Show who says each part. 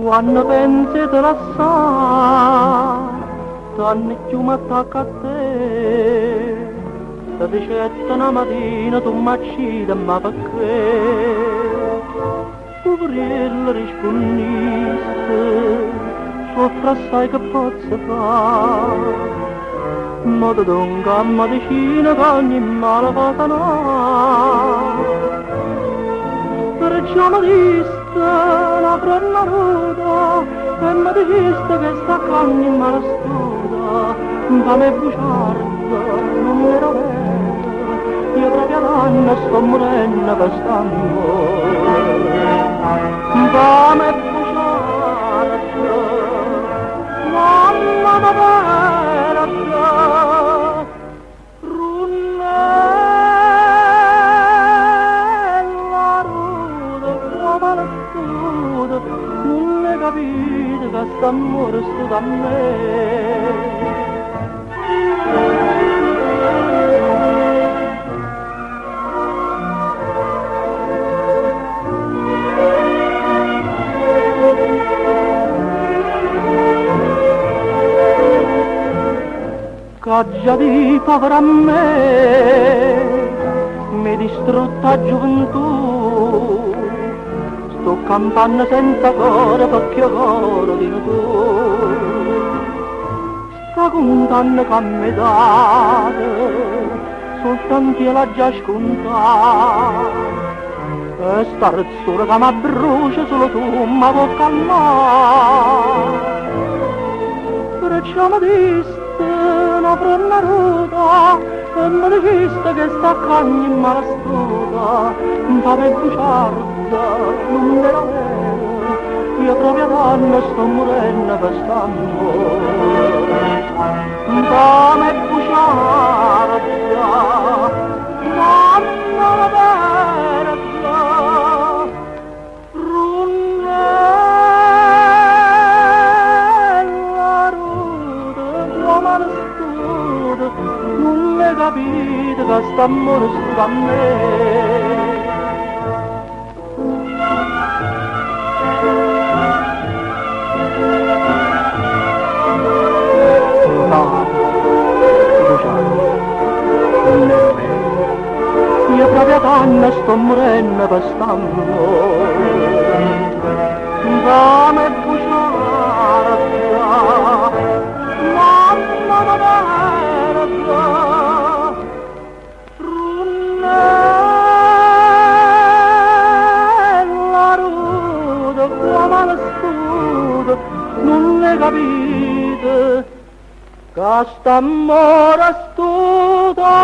Speaker 1: Quando pensi te la t'hanno più m'attacca a te, ti ricetta una mattina tu m'accida, ma perché? Poverello rispondiste, soffra assai che posso fare, ma ti do un gamma decina che ogni male fa sanare. Perciò mi diste la cronna nuda e mi diceste che sta ogni male studa, da me bugiarda non era vero, io proprio danno sto morendo per st'amore. Da me bugiarda, mamma da verda, non ne capite che st'amore sto da me. Caggia di povera a me, mi distrutta gioventù, sto campando senza cuore perché io coro di tu. Sta contando che mi date, soltanto io l'ho già scontata. E sta razzura che mi brucia solo tu mi può calmare. Perciò mi diste una fronna ruda e mi diceste che sta cagni in mala studa, da me bugiarda non era vero, io proprio danno sto morendo per st'amore. Da me bugiarda, mamma verda, runnella ruda, tua mala studa, non ne capite che st'amore sto da me. Io proprio danno sto morendo per st'amore. Da me bugiarda, mamma da verda, runnella ruda, tua mala studa, non ne capite che st'amore sto da